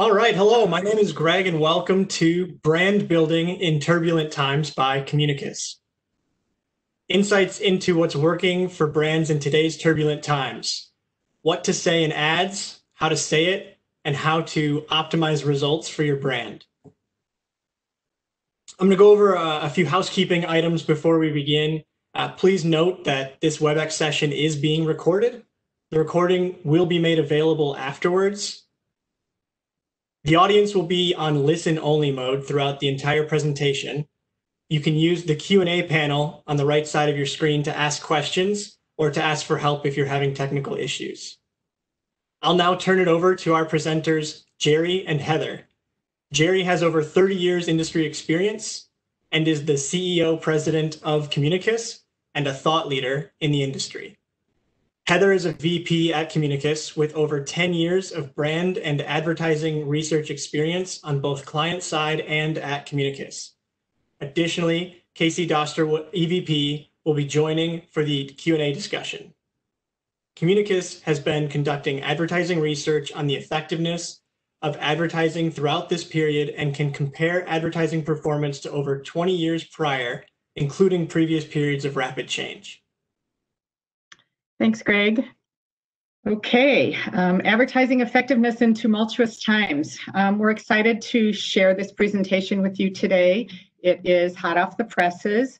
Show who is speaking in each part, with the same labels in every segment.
Speaker 1: All right, hello, my name is Greg and welcome to Brand Building in Turbulent Times by Communicus. Insights into what's working for brands in today's turbulent times. What to say in ads, how to say it, and how to optimize results for your brand. I'm going to go over a few housekeeping items before we begin. Please note that this WebEx session is being recorded. The recording will be made available afterwards. The audience will be on listen-only mode throughout the entire presentation. You can use the Q&A panel on the right side of your screen to ask questions or to ask for help if you're having technical issues. I'll now turn it over to our presenters, Jerry and Heather. Jerry has over 30 years industry experience and is the CEO president of Communicus and a thought leader in the industry. Heather is a VP at Communicus with over 10 years of brand and advertising research experience on both client side and at Communicus. Additionally, Casey Doster, EVP, will be joining for the Q&A discussion. Communicus has been conducting advertising research on the effectiveness of advertising throughout this period and can compare advertising performance to over 20 years prior, including previous periods of rapid change.
Speaker 2: Thanks, Greg. Okay, advertising effectiveness in tumultuous times. We're excited to share this presentation with you today. It is hot off the presses.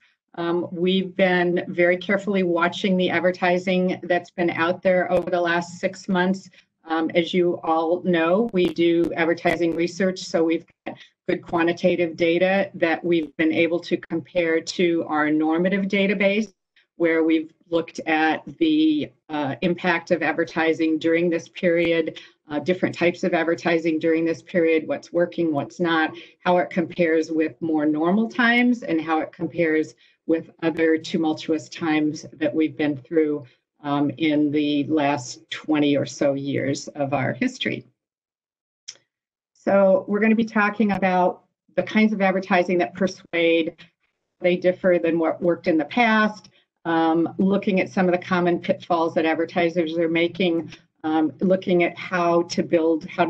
Speaker 2: We've been very carefully watching the advertising that's been out there over the last 6 months. As you all know, we do advertising research, so we've got good quantitative data that we've been able to compare to our normative database, where we've looked at the impact of advertising during this period, different types of advertising during this period, what's working, what's not, how it compares with more normal times, and how it compares with other tumultuous times that we've been through in the last 20 or so years of our history. So we're going to be talking about the kinds of advertising that persuade. They differ than what worked in the past. Looking at some of the common pitfalls that advertisers are making, looking at how to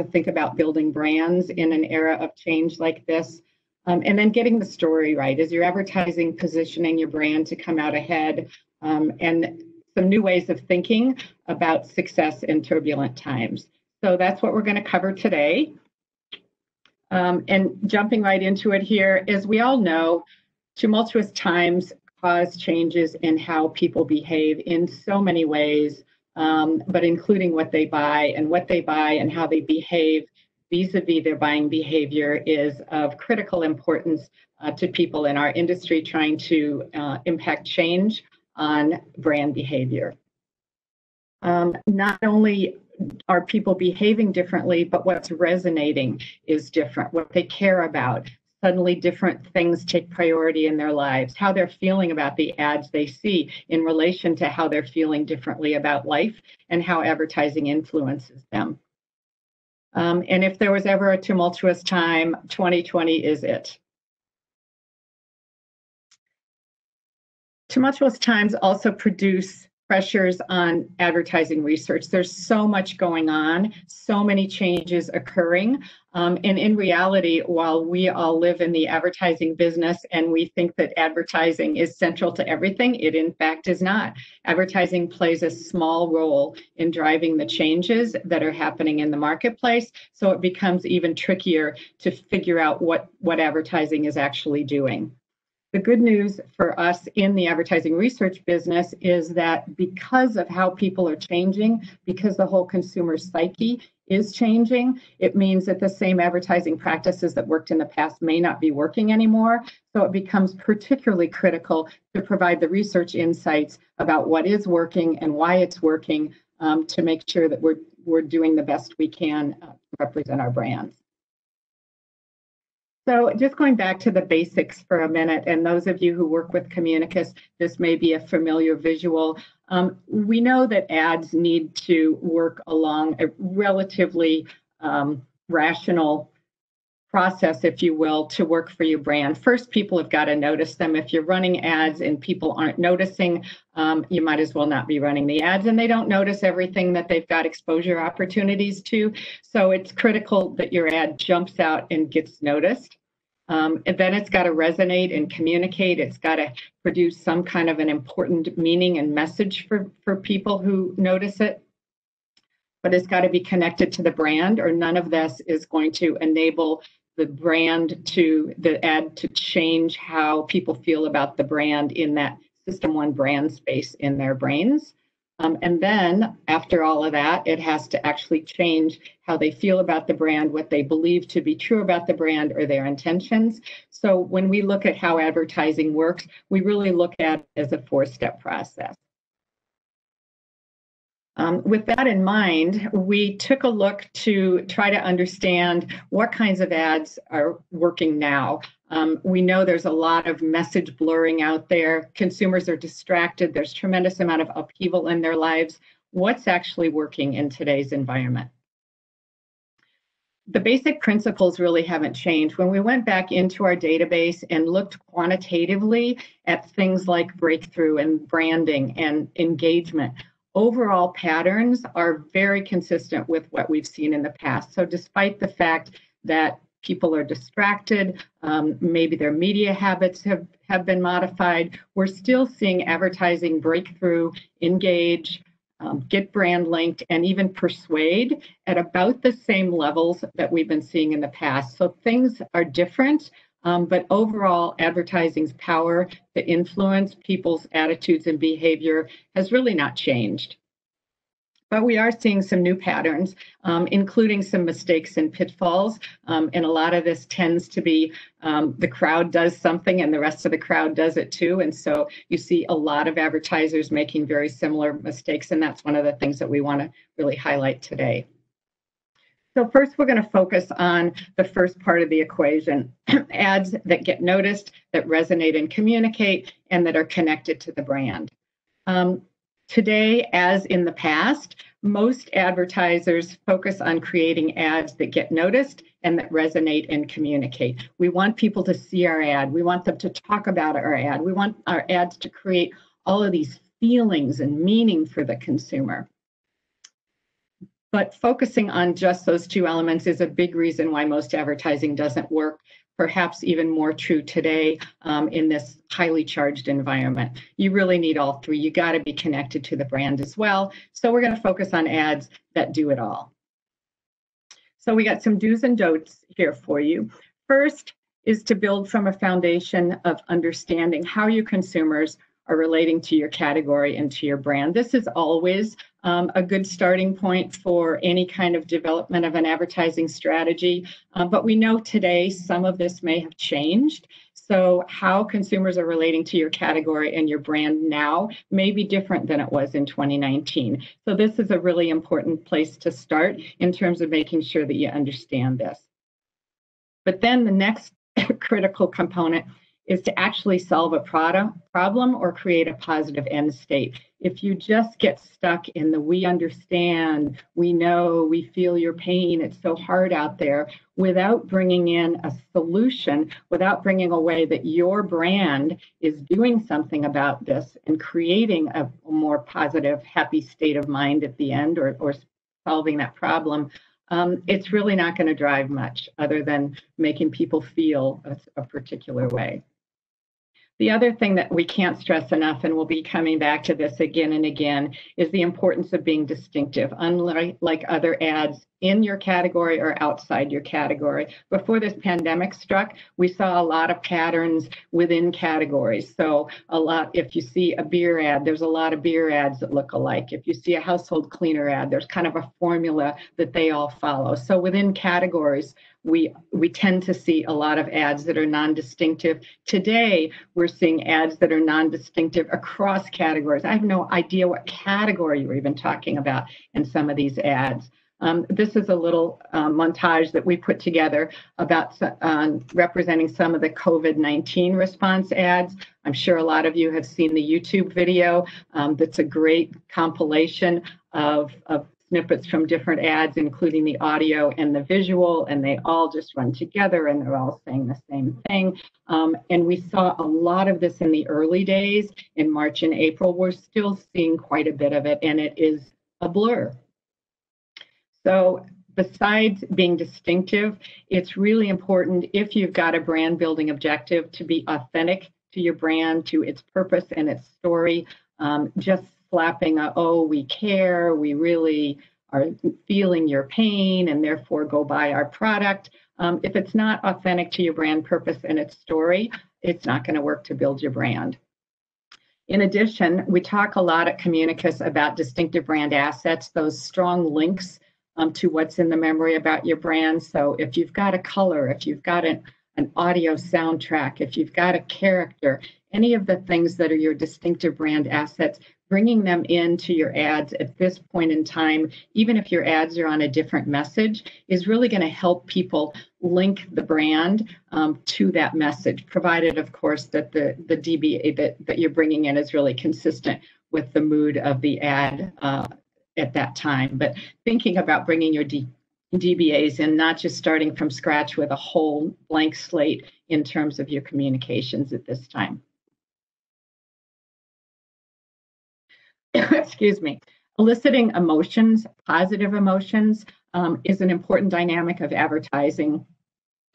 Speaker 2: think about building brands in an era of change like this, and then getting the story right. Is your advertising positioning your brand to come out ahead, and some new ways of thinking about success in turbulent times. So that's what we're going to cover today. And jumping right into it here, as we all know, tumultuous times cause changes in how people behave in so many ways, but including what they buy and how they behave vis-a-vis their buying behavior is of critical importance to people in our industry trying to impact change on brand behavior. Not only are people behaving differently, but what's resonating is different, what they care about. Suddenly different things take priority in their lives, how they're feeling about the ads they see in relation to how they're feeling differently about life and how advertising influences them. And if there was ever a tumultuous time, 2020 is it. Tumultuous times also produce pressures on advertising research. There's so much going on, so many changes occurring. And in reality, while we all live in the advertising business and we think that advertising is central to everything, it in fact is not. Advertising plays a small role in driving the changes that are happening in the marketplace. So it becomes even trickier to figure out what advertising is actually doing. The good news for us in the advertising research business is that because of how people are changing, because the whole consumer psyche is changing, it means that the same advertising practices that worked in the past may not be working anymore. So it becomes particularly critical to provide the research insights about what is working and why it's working to make sure that we're doing the best we can to represent our brands. So just going back to the basics for a minute, and those of you who work with Communicus, this may be a familiar visual. We know that ads need to work along a relatively rational process, if you will, to work for your brand. First, people have got to notice them. If you're running ads and people aren't noticing, you might as well not be running the ads, and they don't notice everything that they've got exposure opportunities to. So it's critical that your ad jumps out and gets noticed. And then it's got to resonate and communicate. It's got to produce some kind of an important meaning and message for people who notice it. But it's got to be connected to the brand, or none of this is going to enable the ad to change how people feel about the brand in that System 1 brand space in their brains. And then after all of that, it has to actually change how they feel about the brand, what they believe to be true about the brand, or their intentions. So when we look at how advertising works, we really look at it as a 4-step process. With that in mind, we took a look to try to understand what kinds of ads are working now. We know there's a lot of message blurring out there. Consumers are distracted. There's tremendous amount of upheaval in their lives. What's actually working in today's environment? The basic principles really haven't changed. When we went back into our database and looked quantitatively at things like breakthrough and branding and engagement, overall patterns are very consistent with what we've seen in the past. So despite the fact that people are distracted, maybe their media habits have been modified, we're still seeing advertising breakthrough, engage, get brand linked, and even persuade at about the same levels that we've been seeing in the past. So things are different, but overall advertising's power to influence people's attitudes and behavior has really not changed. But we are seeing some new patterns, including some mistakes and pitfalls. And a lot of this tends to be the crowd does something and the rest of the crowd does it too. And so you see a lot of advertisers making very similar mistakes. And that's one of the things that we want to really highlight today. So first, we're going to focus on the first part of the equation, ads that get noticed, that resonate and communicate, and that are connected to the brand. Today, as in the past, most advertisers focus on creating ads that get noticed and that resonate and communicate. We want people to see our ad. We want them to talk about our ad. We want our ads to create all of these feelings and meaning for the consumer. But focusing on just those two elements is a big reason why most advertising doesn't work. Perhaps even more true today in this highly charged environment. You really need all three. You got to be connected to the brand as well. So we're going to focus on ads that do it all. So we got some do's and don'ts here for you. First is to build from a foundation of understanding how your consumers are relating to your category and to your brand. This is always a good starting point for any kind of development of an advertising strategy. But we know today some of this may have changed. So how consumers are relating to your category and your brand now may be different than it was in 2019. So this is a really important place to start in terms of making sure that you understand this. But then the next critical component is to actually solve a problem or create a positive end state. If you just get stuck in the we understand, we know, we feel your pain, it's so hard out there, without bringing in a solution, without bringing a way that your brand is doing something about this and creating a more positive, happy state of mind at the end or solving that problem, it's really not going to drive much other than making people feel a particular way. The other thing that we can't stress enough, and we'll be coming back to this again and again, is the importance of being distinctive. Unlike other ads in your category or outside your category. Before this pandemic struck, we saw a lot of patterns within categories. So if you see a beer ad, there's a lot of beer ads that look alike. If you see a household cleaner ad, there's kind of a formula that they all follow. So within categories, we tend to see a lot of ads that are non-distinctive. Today, we're seeing ads that are non-distinctive across categories. I have no idea what category you're even talking about in some of these ads. This is a little montage that we put together about representing some of the COVID-19 response ads. I'm sure a lot of you have seen the YouTube video. That's a great compilation of snippets from different ads, including the audio and the visual, and they all just run together and they're all saying the same thing. And we saw a lot of this in the early days in March and April. We're still seeing quite a bit of it, and it is a blur. So besides being distinctive, it's really important, if you've got a brand building objective, to be authentic to your brand, to its purpose and its story. Just slapping oh, we care, we really are feeling your pain and therefore go buy our product. If it's not authentic to your brand purpose and its story, it's not going to work to build your brand. In addition, we talk a lot at Communicus about distinctive brand assets, those strong links to what's in the memory about your brand. So if you've got a color, if you've got an audio soundtrack, if you've got a character, any of the things that are your distinctive brand assets, bringing them into your ads at this point in time, even if your ads are on a different message, is really going to help people link the brand to that message, provided, of course, that the DBA that you're bringing in is really consistent with the mood of the ad at that time. But thinking about bringing your DBAs in, not just starting from scratch with a whole blank slate in terms of your communications at this time. Excuse me. Eliciting emotions, positive emotions, is an important dynamic of advertising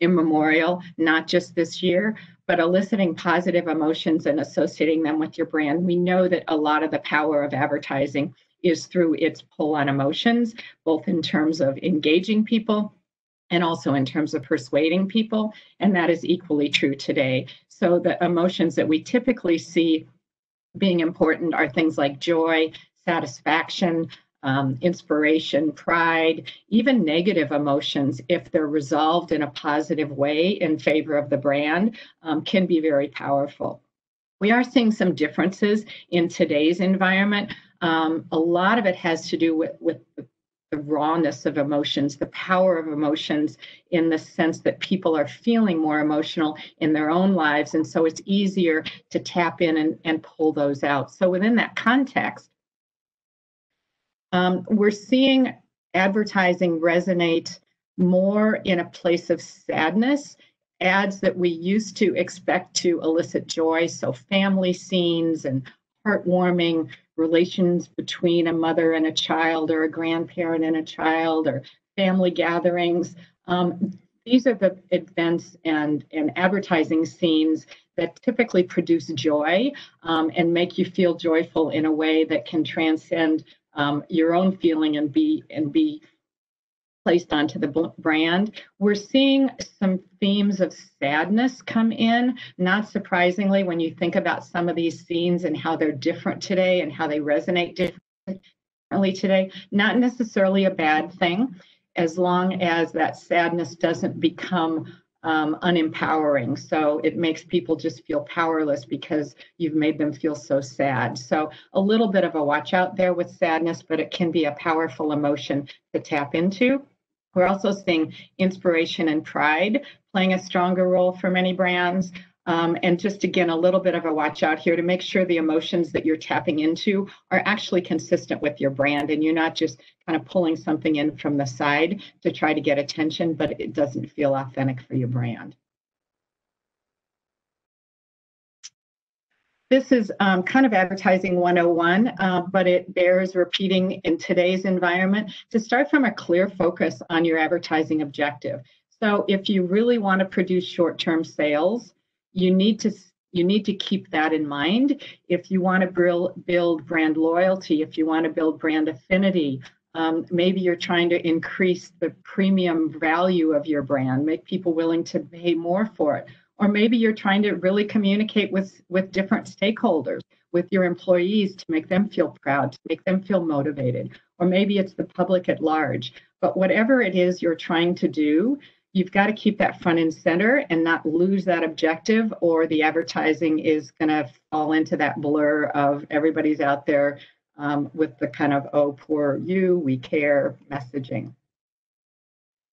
Speaker 2: in Memorial, not just this year, but eliciting positive emotions and associating them with your brand. We know that a lot of the power of advertising is through its pull on emotions, both in terms of engaging people and also in terms of persuading people, and that is equally true today. So the emotions that we typically see being important are things like joy, satisfaction, inspiration, pride, even negative emotions, if they're resolved in a positive way in favor of the brand, can be very powerful. We are seeing some differences in today's environment. A lot of it has to do with the rawness of emotions, the power of emotions, in the sense that people are feeling more emotional in their own lives. And so it's easier to tap in and pull those out. So within that context, we're seeing advertising resonate more in a place of sadness. Ads that we used to expect to elicit joy, so family scenes and heartwarming relations between a mother and a child, or a grandparent and a child, or family gatherings. These are the events and advertising scenes that typically produce joy and make you feel joyful in a way that can transcend your own feeling and be placed onto the brand. We're seeing some themes of sadness come in, not surprisingly, when you think about some of these scenes and how they're different today and how they resonate differently today. Not necessarily a bad thing, as long as that sadness doesn't become unempowering. So it makes people just feel powerless because you've made them feel so sad. So a little bit of a watch out there with sadness, but it can be a powerful emotion to tap into. We're also seeing inspiration and pride playing a stronger role for many brands. And just, again, a little bit of a watch out here to make sure the emotions that you're tapping into are actually consistent with your brand, and you're not just kind of pulling something in from the side to try to get attention, but it doesn't feel authentic for your brand. This is kind of advertising 101, but it bears repeating in today's environment, to start from a clear focus on your advertising objective. So if you really want to produce short-term sales, you need to keep that in mind. If you want to build brand loyalty, if you want to build brand affinity, maybe you're trying to increase the premium value of your brand, make people willing to pay more for it. Or maybe you're trying to really communicate with different stakeholders, with your employees, to make them feel proud, to make them feel motivated. Or maybe it's the public at large. But whatever it is you're trying to do, you've got to keep that front and center and not lose that objective, or the advertising is going to fall into that blur of everybody's out there with the kind of, oh, poor you, we care messaging.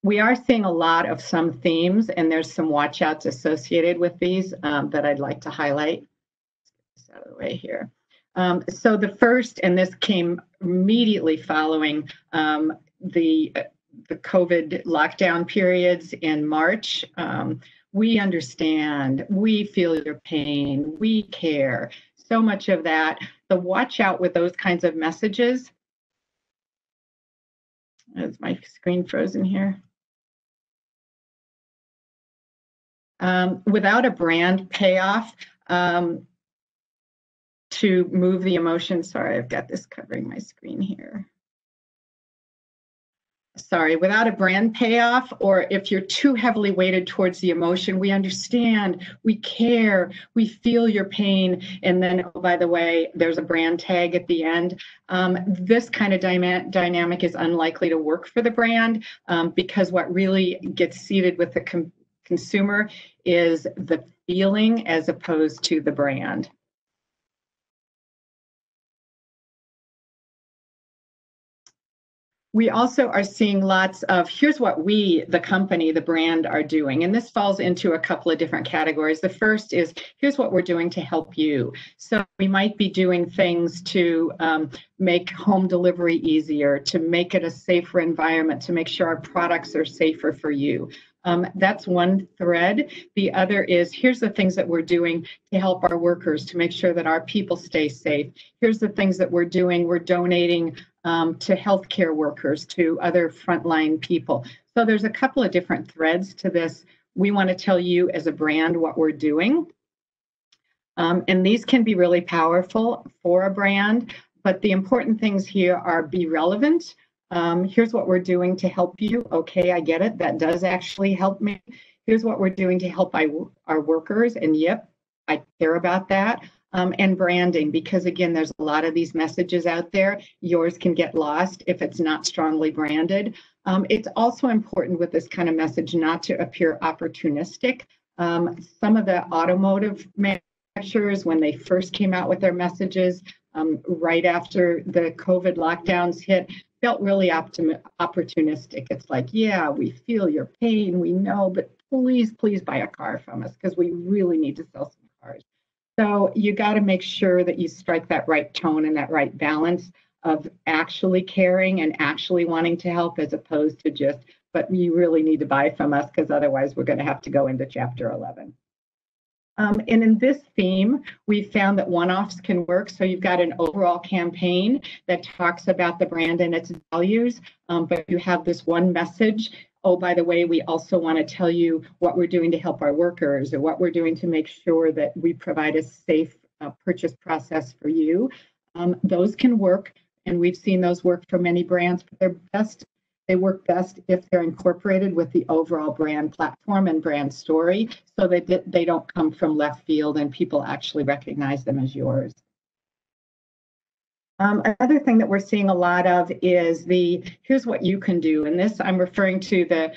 Speaker 2: We are seeing a lot of some themes, and there's some watch outs associated with these that I'd like to highlight. Let's get this out of the way here. So the first, and this came immediately following the COVID lockdown periods in March. We understand, we feel your pain, we care. So much of that, the watch out with those kinds of messages. Is my screen frozen here? Without a brand payoff, to move the emotion. Sorry, I've got this covering my screen here. Sorry, without a brand payoff, or if you're too heavily weighted towards the emotion, we understand, we care, we feel your pain, and then, oh, by the way, there's a brand tag at the end. This kind of dynamic is unlikely to work for the brand because what really gets seated with the consumer is the feeling as opposed to the brand. We also are seeing lots of, here's what we, the company, the brand, are doing. And this falls into a couple of different categories. The first is, here's what we're doing to help you. So we might be doing things to make home delivery easier, to make it a safer environment, to make sure our products are safer for you. That's one thread. The other is, here's the things that we're doing to help our workers, to make sure that our people stay safe. Here's the things that we're doing. We're donating to healthcare workers, to other frontline people. So there's a couple of different threads to this. We want to tell you as a brand what we're doing. And these can be really powerful for a brand, but the important things here are be relevant. Here's what we're doing to help you. Okay, I get it. That does actually help me. Here's what we're doing to help our workers. And yep, I care about that. And branding, because again, there's a lot of these messages out there. Yours can get lost if it's not strongly branded. It's also important with this kind of message not to appear opportunistic. Some of the automotive manufacturers, when they first came out with their messages right after the COVID lockdowns hit, felt really opportunistic. It's like, yeah, we feel your pain, we know, but please buy a car from us because we really need to sell some cars. So you got to make sure that you strike that right tone and that right balance of actually caring and actually wanting to help, as opposed to just, but you really need to buy from us because otherwise we're going to have to go into chapter 11. And in this theme, we found that one-offs can work. So you've got an overall campaign that talks about the brand and its values, but you have this one message. Oh, by the way, we also want to tell you what we're doing to help our workers, or what we're doing to make sure that we provide a safe purchase process for you. Those can work, and we've seen those work for many brands, but they work best if they're incorporated with the overall brand platform and brand story, so that they don't come from left field and people actually recognize them as yours. Another thing that we're seeing a lot of is here's what you can do. And this, I'm referring to the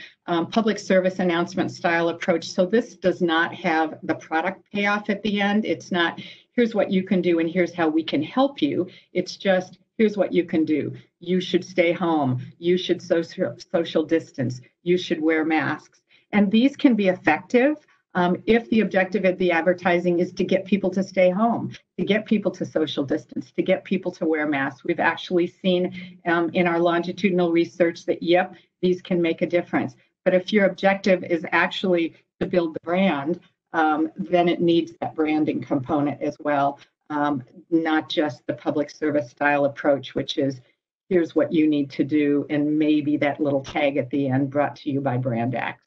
Speaker 2: public service announcement style approach. So this does not have the product payoff at the end. It's not, here's what you can do and here's how we can help you. It's just, here's what you can do. You should stay home. You should social distance. You should wear masks. And these can be effective if the objective of the advertising is to get people to stay home, to get people to social distance, to get people to wear masks. We've actually seen in our longitudinal research that, yep, these can make a difference. But if your objective is actually to build the brand, then it needs that branding component as well, not just the public service style approach, which is, here's what you need to do, and maybe that little tag at the end brought to you by Brand X.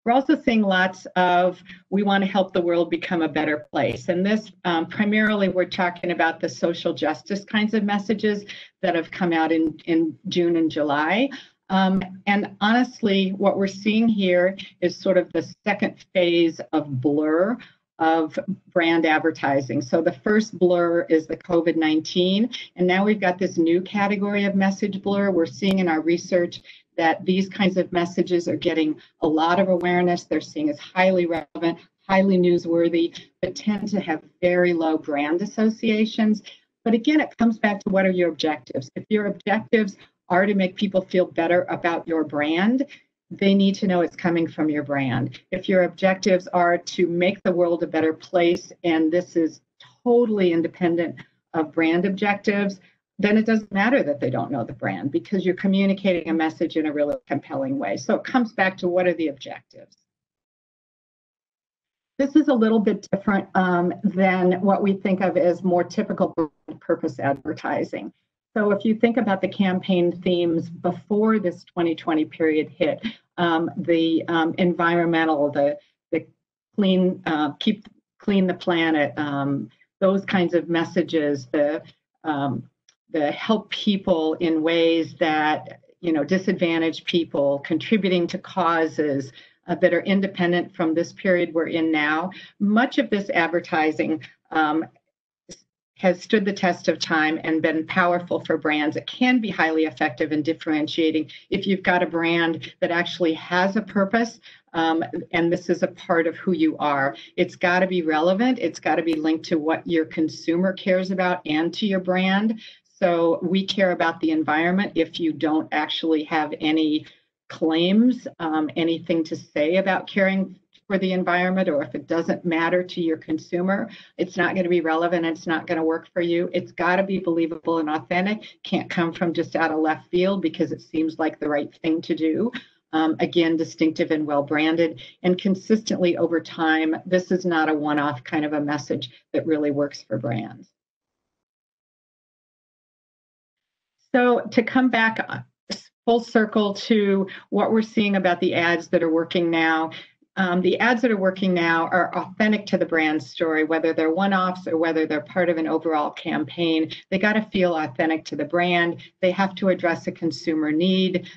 Speaker 2: We're also seeing lots of, we want to help the world become a better place. And this, primarily, we're talking about the social justice kinds of messages that have come out in June and July. And honestly, what we're seeing here is sort of the second phase of blur of brand advertising. So the first blur is the COVID-19, and now we've got this new category of message blur. We're seeing in our research that these kinds of messages are getting a lot of awareness. They're seen as highly relevant, highly newsworthy, but tend to have very low brand associations. But again, it comes back to, what are your objectives? If your objectives are to make people feel better about your brand, they need to know it's coming from your brand. If your objectives are to make the world a better place, and this is totally independent of brand objectives, then it doesn't matter that they don't know the brand because you're communicating a message in a really compelling way. So it comes back to what are the objectives. This is a little bit different than what we think of as more typical purpose advertising. So if you think about the campaign themes before this 2020 period hit, the environmental, the clean, keep clean the planet, those kinds of messages, the help people in ways that, you know, disadvantage people, contributing to causes that are independent from this period we're in now. Much of this advertising has stood the test of time and been powerful for brands. It can be highly effective in differentiating if you've got a brand that actually has a purpose, and this is a part of who you are. It's got to be relevant. It's got to be linked to what your consumer cares about and to your brand. So we care about the environment. If you don't actually have any claims, anything to say about caring for the environment, or if it doesn't matter to your consumer, it's not going to be relevant. It's not going to work for you. It's got to be believable and authentic. Can't come from just out of left field because it seems like the right thing to do. Again, distinctive and well branded, and consistently over time. This is not a one-off kind of a message that really works for brands. So to come back full circle to what we're seeing about the ads that are working now. The ads that are working now are authentic to the brand story, whether they're one-offs or whether they're part of an overall campaign. They got to feel authentic to the brand. They have to address a consumer need.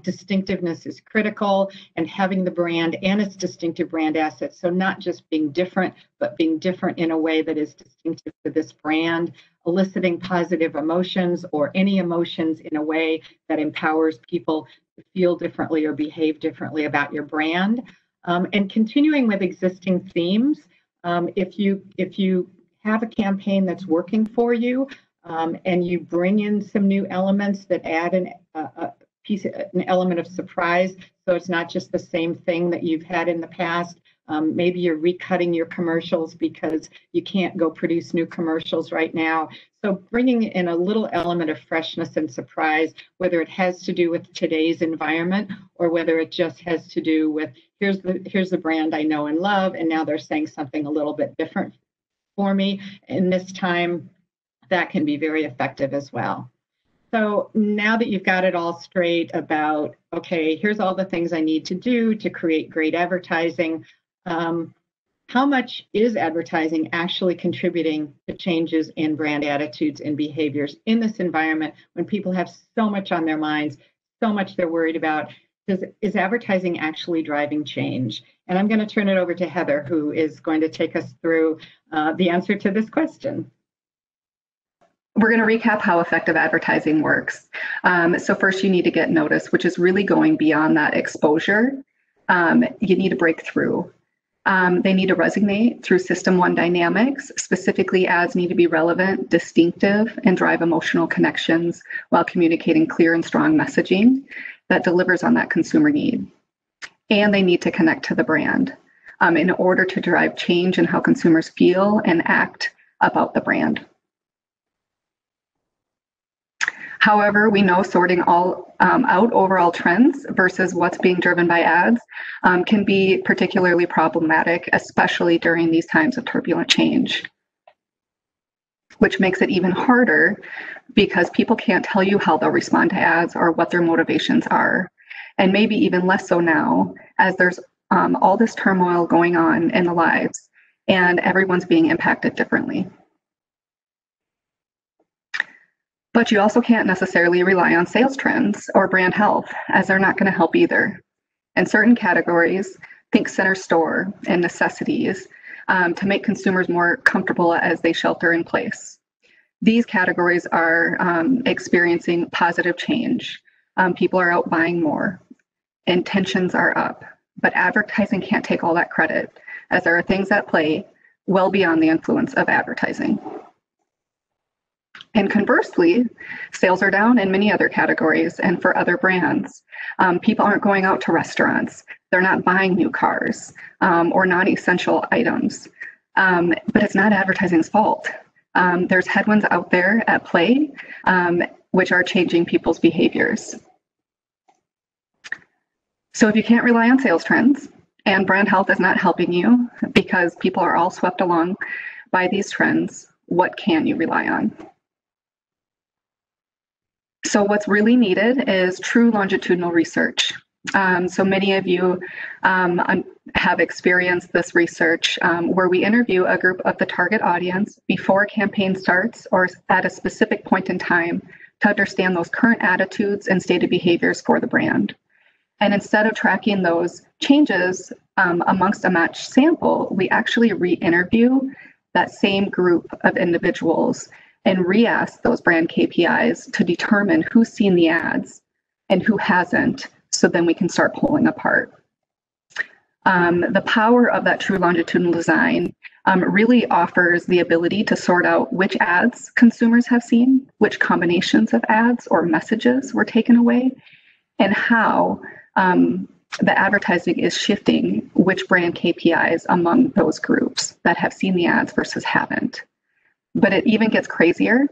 Speaker 2: Distinctiveness is critical, and having the brand and its distinctive brand assets. So not just being different, but being different in a way that is distinctive to this brand, eliciting positive emotions or any emotions in a way that empowers people to feel differently or behave differently about your brand. And continuing with existing themes, if you have a campaign that's working for you, and you bring in some new elements that add an element of surprise, so it's not just the same thing that you've had in the past. Maybe you're recutting your commercials because you can't go produce new commercials right now. So bringing in a little element of freshness and surprise, whether it has to do with today's environment or whether it just has to do with here's the brand I know and love, and now they're saying something a little bit different for me. And this time, that can be very effective as well. So now that you've got it all straight about, okay, here's all the things I need to do to create great advertising. How much is advertising actually contributing to changes in brand attitudes and behaviors in this environment when people have so much on their minds, so much they're worried about? Is advertising actually driving change? And I'm going to turn it over to Heather, who is going to take us through the answer to this question.
Speaker 3: We're going to recap how effective advertising works. So first, you need to get noticed, which is really going beyond that exposure. You need to break through. They need to resonate through System 1 dynamics. Specifically, ads need to be relevant, distinctive, and drive emotional connections while communicating clear and strong messaging that delivers on that consumer need. And they need to connect to the brand in order to drive change in how consumers feel and act about the brand. However, we know sorting all out overall trends versus what's being driven by ads can be particularly problematic, especially during these times of turbulent change, which makes it even harder because people can't tell you how they'll respond to ads or what their motivations are. And maybe even less so now, as there's all this turmoil going on in the lives and everyone's being impacted differently. But you also can't necessarily rely on sales trends or brand health, as they're not going to help either. In certain categories, think center store and necessities, to make consumers more comfortable as they shelter in place. These categories are experiencing positive change. People are out buying more. Intentions are up. But advertising can't take all that credit, as there are things at play well beyond the influence of advertising. And conversely, sales are down in many other categories and for other brands. People aren't going out to restaurants. They're not buying new cars or non-essential items. But it's not advertising's fault. There's headwinds out there at play, which are changing people's behaviors. So if you can't rely on sales trends and brand health is not helping you because people are all swept along by these trends, what can you rely on? So what's really needed is true longitudinal research. So many of you have experienced this research where we interview a group of the target audience before a campaign starts or at a specific point in time to understand those current attitudes and stated behaviors for the brand. And instead of tracking those changes amongst a matched sample, we actually re-interview that same group of individuals and re-ask those brand KPIs to determine who's seen the ads and who hasn't, so then we can start pulling apart. The power of that true longitudinal design really offers the ability to sort out which ads consumers have seen, which combinations of ads or messages were taken away, and how the advertising is shifting which brand KPIs among those groups that have seen the ads versus haven't. But it even gets crazier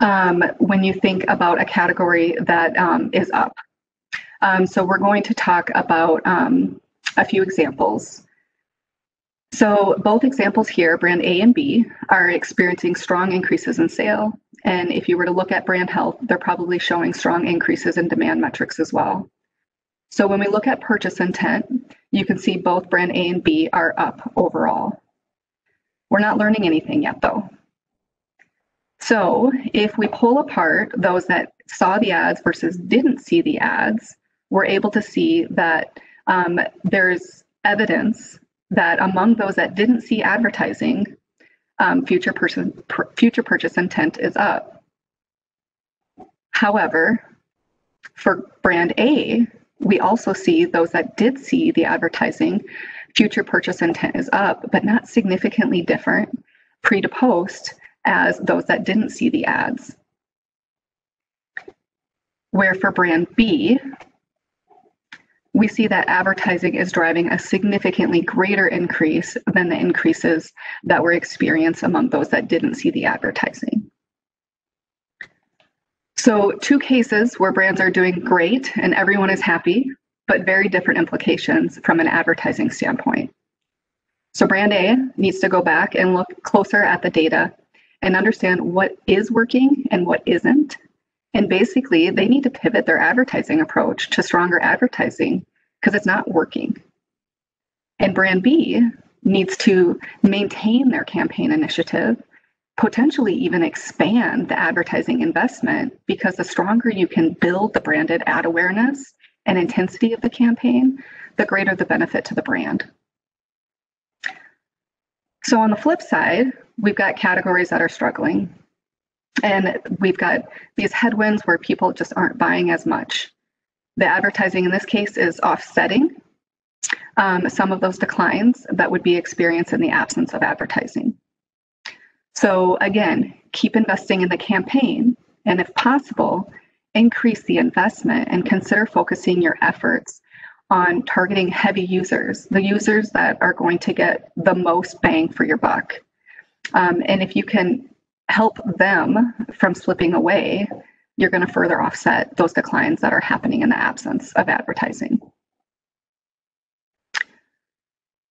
Speaker 3: when you think about a category that is up. So we're going to talk about a few examples. So both examples here, brand A and B, are experiencing strong increases in sale. And if you were to look at brand health, they're probably showing strong increases in demand metrics as well. So when we look at purchase intent, you can see both brand A and B are up overall. We're not learning anything yet though. So if we pull apart those that saw the ads versus didn't see the ads, we're able to see that there's evidence that among those that didn't see advertising, future purchase intent is up. However, for brand A, we also see those that did see the advertising, future purchase intent is up, but not significantly different pre to post as those that didn't see the ads. Where for brand B, we see that advertising is driving a significantly greater increase than the increases that were experienced among those that didn't see the advertising. So two cases where brands are doing great and everyone is happy, but very different implications from an advertising standpoint. So brand A needs to go back and look closer at the data and understand what is working and what isn't. And basically, they need to pivot their advertising approach to stronger advertising because it's not working. And brand B needs to maintain their campaign initiative, potentially even expand the advertising investment, because the stronger you can build the branded ad awareness and intensity of the campaign, the greater the benefit to the brand. So on the flip side, we've got categories that are struggling. And we've got these headwinds where people just aren't buying as much. The advertising in this case is offsetting some of those declines that would be experienced in the absence of advertising. So again, keep investing in the campaign, and if possible, increase the investment and consider focusing your efforts on targeting heavy users, the users that are going to get the most bang for your buck. And if you can help them from slipping away, you're going to further offset those declines that are happening in the absence of advertising.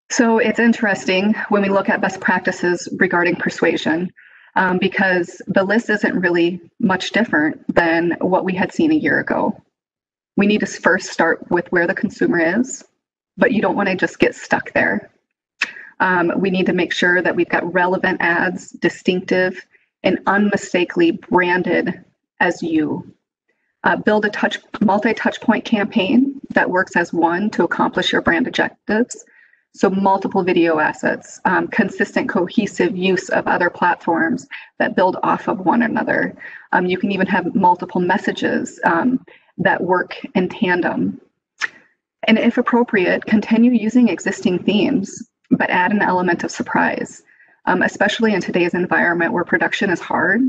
Speaker 3: So it's interesting when we look at best practices regarding persuasion, because the list isn't really much different than what we had seen a year ago. We need to first start with where the consumer is, but you don't want to just get stuck there. We need to make sure that we've got relevant ads, distinctive, and unmistakably branded as you. Build a multi-touch point campaign that works as one to accomplish your brand objectives. So multiple video assets, consistent cohesive use of other platforms that build off of one another. You can even have multiple messages that work in tandem. And if appropriate, continue using existing themes, but add an element of surprise, especially in today's environment where production is hard.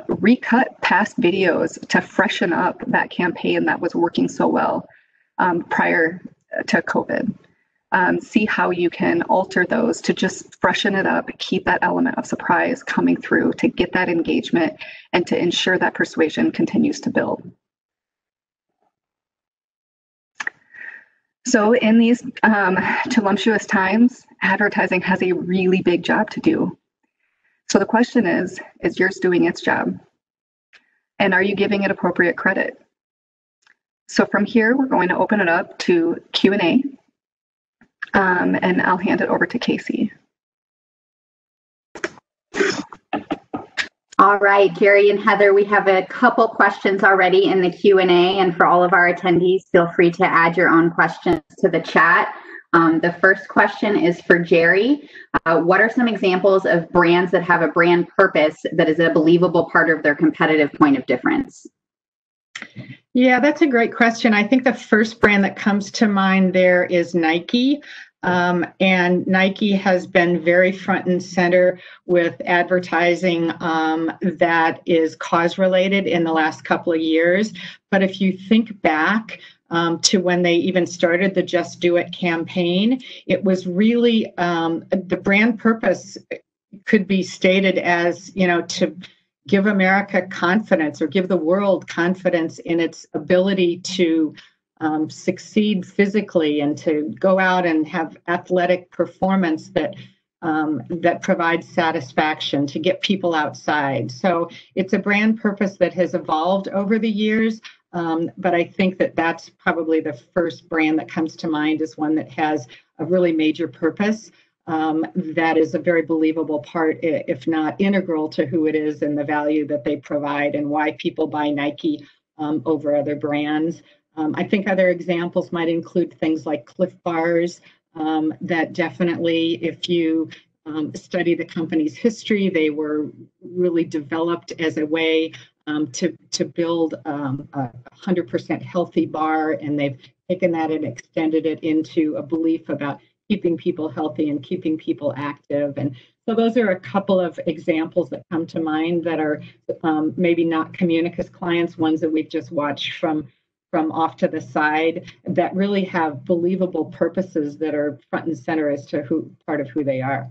Speaker 3: Recut past videos to freshen up that campaign that was working so well prior to COVID. see how you can alter those to just freshen it up, keep that element of surprise coming through to get that engagement and to ensure that persuasion continues to build. So in these tumultuous times, advertising has a really big job to do. So the question is yours doing its job? And are you giving it appropriate credit? So from here, we're going to open it up to Q&A. And I'll hand it over to Casey.
Speaker 4: All right, Jerry and Heather, we have a couple questions already in the Q&A, and for all of our attendees, feel free to add your own questions to the chat. The first question is for Jerry. What are some examples of brands that have a brand purpose that is a believable part of their competitive point of difference?
Speaker 2: Yeah, that's a great question. I think the first brand that comes to mind there is Nike. And Nike has been very front and center with advertising that is cause related in the last couple of years. But if you think back to when they even started the Just Do It campaign, it was really the brand purpose could be stated as, you know, to give America confidence or give the world confidence in its ability to succeed physically and to go out and have athletic performance that that provides satisfaction, to get people outside. So it's a brand purpose that has evolved over the years, but I think that that's probably the first brand that comes to mind as one that has a really major purpose. That is a very believable part, if not integral, to who it is and the value that they provide and why people buy Nike over other brands. I think other examples might include things like Cliff Bars, that definitely, if you study the company's history, they were really developed as a way to build a 100% healthy bar, and they've taken that and extended it into a belief about keeping people healthy and keeping people active. And so those are a couple of examples that come to mind that are maybe not Communicus clients, ones that we've just watched from off to the side, that really have believable purposes that are front and center as to who part of who they are.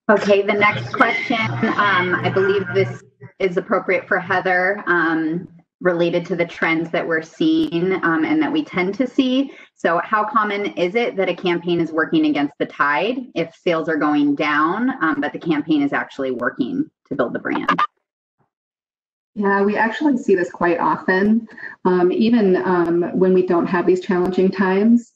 Speaker 4: Okay, the next question, I believe this is appropriate for Heather, related to the trends that we're seeing and that we tend to see. So how common is it that a campaign is working against the tide if sales are going down, but the campaign is actually working to build the brand?
Speaker 3: Yeah, we actually see this quite often, even when we don't have these challenging times.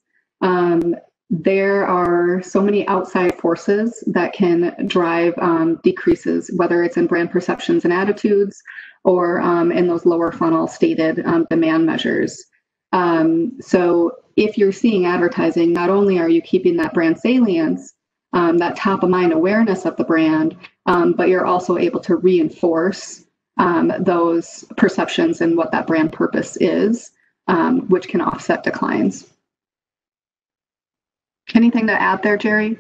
Speaker 3: There are so many outside forces that can drive decreases, whether it's in brand perceptions and attitudes or in those lower funnel stated demand measures. So if you're seeing advertising, not only are you keeping that brand salience, that top of mind awareness of the brand, but you're also able to reinforce those perceptions and what that brand purpose is, which can offset declines. Anything to add there, Jerry?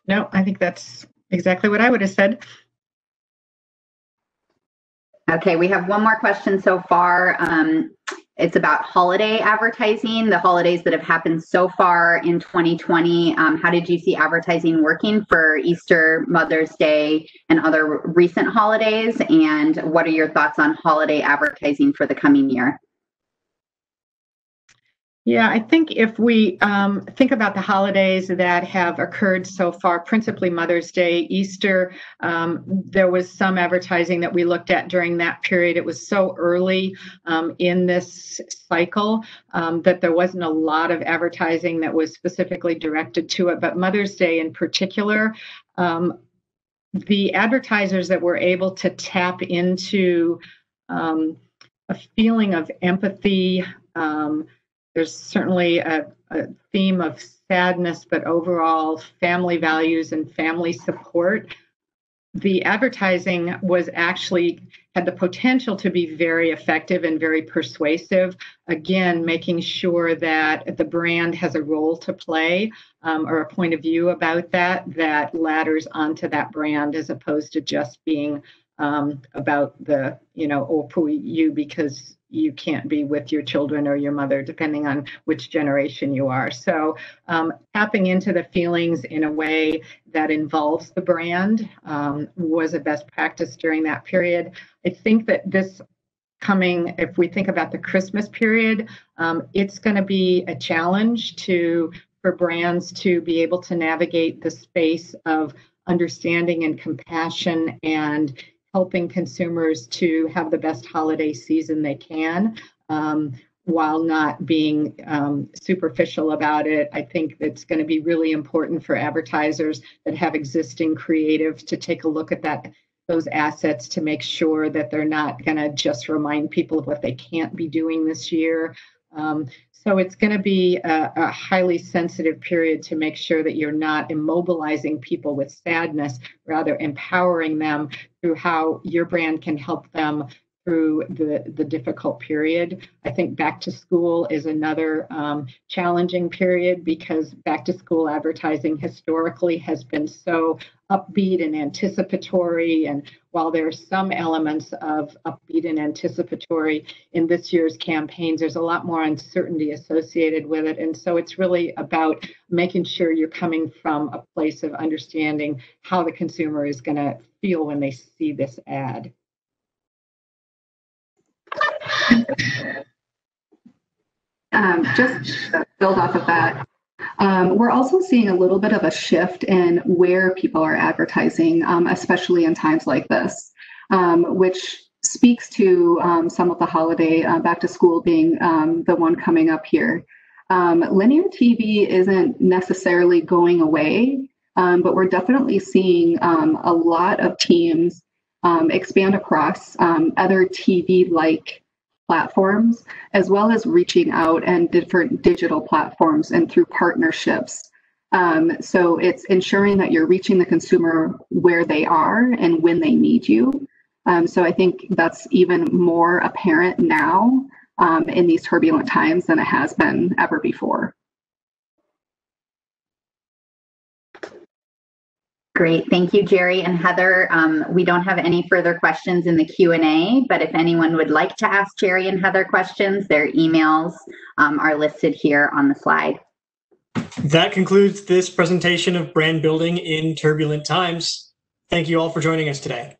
Speaker 2: No, I think that's exactly what I would have said.
Speaker 4: Okay, we have one more question so far. It's about holiday advertising, the holidays that have happened so far in 2020. How did you see advertising working for Easter, Mother's Day, and other recent holidays? And what are your thoughts on holiday advertising for the coming year?
Speaker 2: Yeah, I think if we think about the holidays that have occurred so far, principally Mother's Day, Easter, there was some advertising that we looked at during that period. It was so early in this cycle that there wasn't a lot of advertising that was specifically directed to it. But Mother's Day in particular, the advertisers that were able to tap into a feeling of empathy, there's certainly a theme of sadness, but overall family values and family support. The advertising was actually had the potential to be very effective and very persuasive. Again, making sure that the brand has a role to play or a point of view about that ladders onto that brand as opposed to just being about the, oh, pooh, you, because you can't be with your children or your mother, depending on which generation you are. So tapping into the feelings in a way that involves the brand was a best practice during that period. I think that this coming, if we think about the Christmas period, it's going to be a challenge for brands to be able to navigate the space of understanding and compassion and helping consumers to have the best holiday season they can, while not being superficial about it. I think it's going to be really important for advertisers that have existing creative to take a look at those assets to make sure that they're not going to just remind people of what they can't be doing this year. So it's going to be a highly sensitive period to make sure that you're not immobilizing people with sadness, rather empowering them through how your brand can help them through the difficult period. I think back to school is another challenging period, because back to school advertising historically has been so upbeat and anticipatory. And while there are some elements of upbeat and anticipatory in this year's campaigns, there's a lot more uncertainty associated with it. And so it's really about making sure you're coming from a place of understanding how the consumer is going to feel when they see this ad.
Speaker 3: Just to build off of that, we're also seeing a little bit of a shift in where people are advertising, especially in times like this, which speaks to some of the holiday back to school being the one coming up here. Linear TV isn't necessarily going away, but we're definitely seeing a lot of teams expand across other TV-like platforms, as well as reaching out and different digital platforms and through partnerships. So it's ensuring that you're reaching the consumer where they are and when they need you. So I think that's even more apparent now in these turbulent times than it has been ever before.
Speaker 4: Great. Thank you, Jerry and Heather. We don't have any further questions in the Q&A, but if anyone would like to ask Jerry and Heather questions, their emails are listed here on the slide.
Speaker 1: That concludes this presentation of brand building in turbulent times. Thank you all for joining us today.